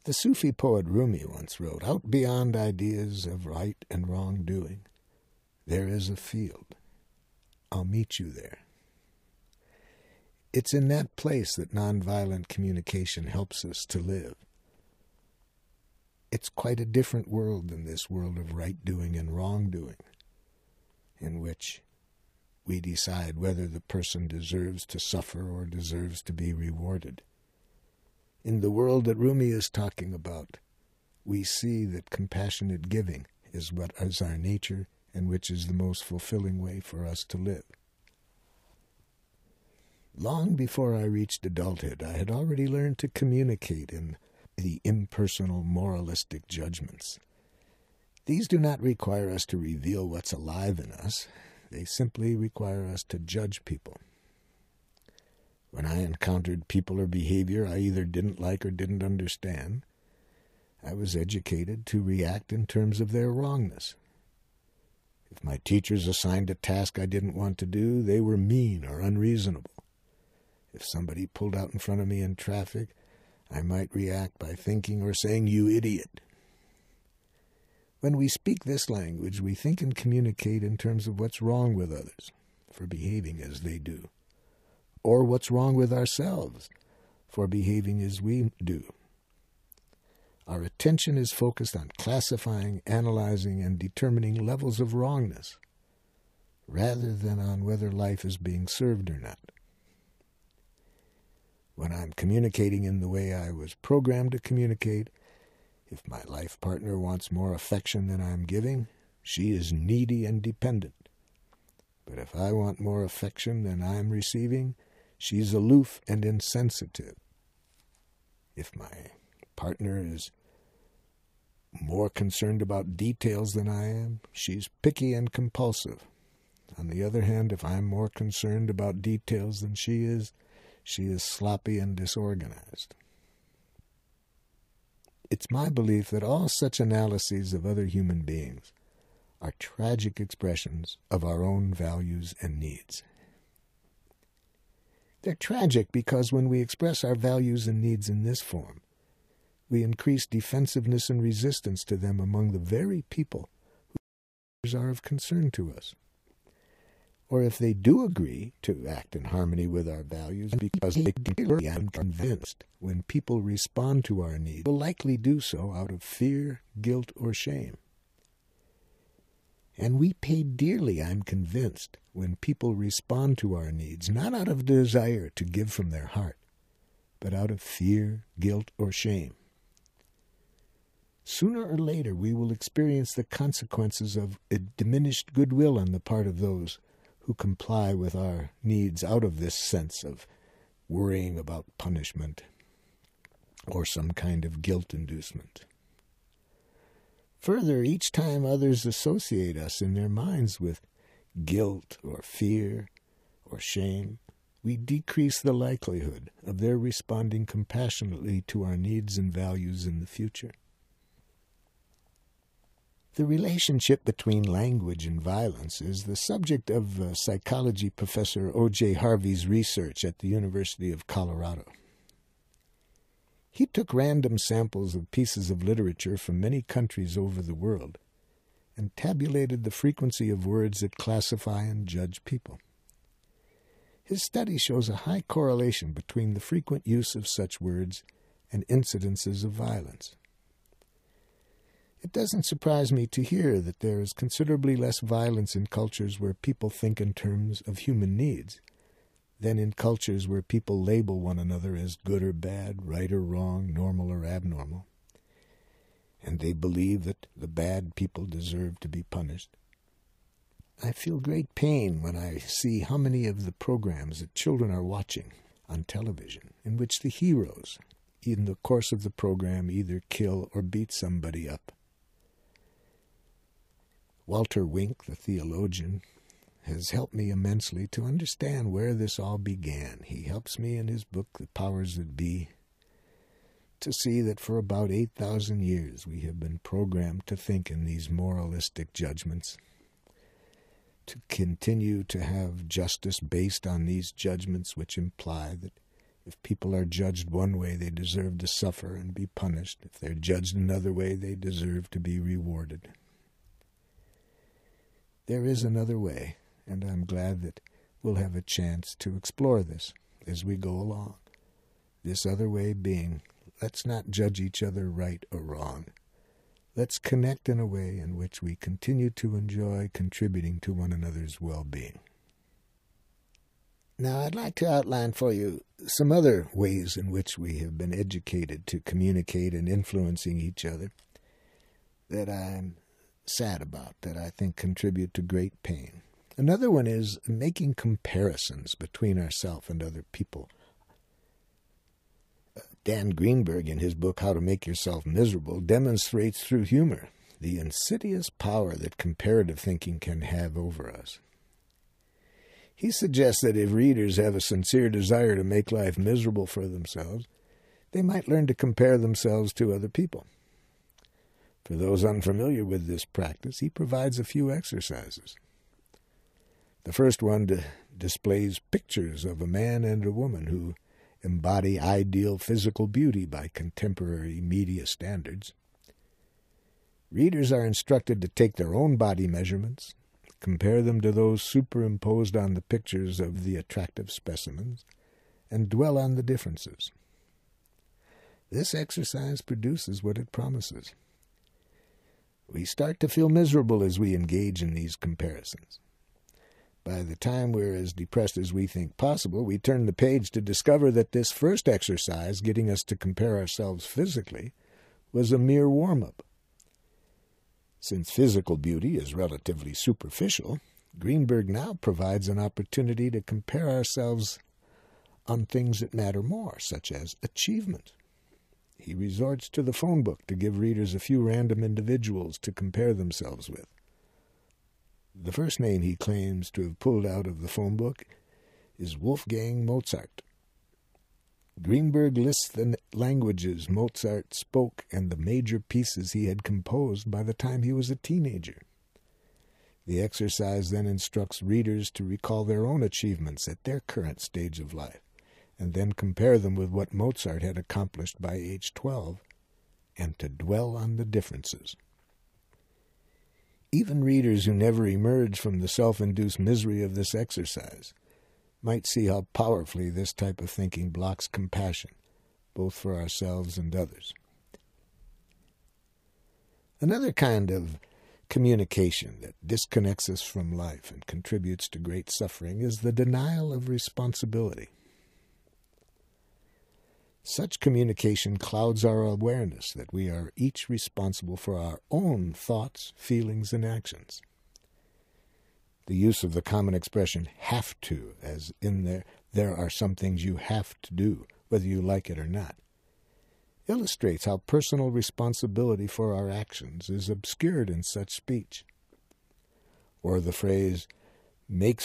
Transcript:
The Sufi poet Rumi once wrote, "Out beyond ideas of right and wrong doing, there is a field. I'll meet you there." It's in that place that nonviolent communication helps us to live. It's quite a different world than this world of right doing and wrong doing, in which we decide whether the person deserves to suffer or deserves to be rewarded. In the world that Rumi is talking about, we see that compassionate giving is what is our nature and which is the most fulfilling way for us to live. Long before I reached adulthood, I had already learned to communicate in the impersonal moralistic judgments. These do not require us to reveal what's alive in us. They simply require us to judge people. When I encountered people or behavior I either didn't like or didn't understand, I was educated to react in terms of their wrongness. If my teachers assigned a task I didn't want to do, they were mean or unreasonable. If somebody pulled out in front of me in traffic, I might react by thinking or saying, "You idiot." When we speak this language, we think and communicate in terms of what's wrong with others for behaving as they do, or what's wrong with ourselves for behaving as we do. Our attention is focused on classifying, analyzing, and determining levels of wrongness, rather than on whether life is being served or not. When I'm communicating in the way I was programmed to communicate, if my life partner wants more affection than I'm giving, she is needy and dependent. But if I want more affection than I'm receiving, she's aloof and insensitive. If my partner is more concerned about details than I am, she's picky and compulsive. On the other hand, if I'm more concerned about details than she is sloppy and disorganized. It's my belief that all such analyses of other human beings are tragic expressions of our own values and needs. They're tragic because when we express our values and needs in this form, we increase defensiveness and resistance to them among the very people who are of concern to us. Or if they do agree to act in harmony with our values, because they clearly, I'm convinced, when people respond to our needs, will likely do so out of fear, guilt, or shame. And we pay dearly, I'm convinced, when people respond to our needs, not out of desire to give from their heart, but out of fear, guilt, or shame. Sooner or later, we will experience the consequences of a diminished goodwill on the part of those who comply with our needs out of this sense of worrying about punishment or some kind of guilt inducement. Further, each time others associate us in their minds with guilt or fear or shame, we decrease the likelihood of their responding compassionately to our needs and values in the future. The relationship between language and violence is the subject of psychology professor O.J. Harvey's research at the University of Colorado. He took random samples of pieces of literature from many countries over the world and tabulated the frequency of words that classify and judge people. His study shows a high correlation between the frequent use of such words and incidences of violence. It doesn't surprise me to hear that there is considerably less violence in cultures where people think in terms of human needs than in cultures where people label one another as good or bad, right or wrong, normal or abnormal. And they believe that the bad people deserve to be punished. I feel great pain when I see how many of the programs that children are watching on television in which the heroes, in the course of the program, either kill or beat somebody up. Walter Wink, the theologian, has helped me immensely to understand where this all began. He helps me in his book, The Powers That Be, to see that for about 8,000 years we have been programmed to think in these moralistic judgments, to continue to have justice based on these judgments which imply that If people are judged one way, they deserve to suffer and be punished. If they're judged another way, they deserve to be rewarded. There is another way, and I'm glad that we'll have a chance to explore this as we go along. This other way being, let's not judge each other right or wrong. Let's connect in a way in which we continue to enjoy contributing to one another's well-being. Now, I'd like to outline for you some other ways in which we have been educated to communicate and influencing each other that I'm sad about, that I think contribute to great pain. Another one is making comparisons between ourselves and other people. Dan Greenberg, in his book How to Make Yourself Miserable, demonstrates through humor the insidious power that comparative thinking can have over us. He suggests that if readers have a sincere desire to make life miserable for themselves, they might learn to compare themselves to other people. For those unfamiliar with this practice, he provides a few exercises. The first one displays pictures of a man and a woman who embody ideal physical beauty by contemporary media standards. Readers are instructed to take their own body measurements, compare them to those superimposed on the pictures of the attractive specimens, and dwell on the differences. This exercise produces what it promises. We start to feel miserable as we engage in these comparisons. By the time we're as depressed as we think possible, we turn the page to discover that this first exercise, getting us to compare ourselves physically, was a mere warm-up. Since physical beauty is relatively superficial, Greenberg now provides an opportunity to compare ourselves on things that matter more, such as achievement. He resorts to the phone book to give readers a few random individuals to compare themselves with. The first name he claims to have pulled out of the phone book is Wolfgang Mozart. Greenberg lists the languages Mozart spoke and the major pieces he had composed by the time he was a teenager. The exercise then instructs readers to recall their own achievements at their current stage of life, and then compare them with what Mozart had accomplished by age 12, and to dwell on the differences. Even readers who never emerge from the self-induced misery of this exercise might see how powerfully this type of thinking blocks compassion, both for ourselves and others. Another kind of communication that disconnects us from life and contributes to great suffering is the denial of responsibility. Such communication clouds our awareness that we are each responsible for our own thoughts, feelings, and actions. The use of the common expression have to, as in there are some things you have to do, whether you like it or not, illustrates how personal responsibility for our actions is obscured in such speech. Or the phrase, makes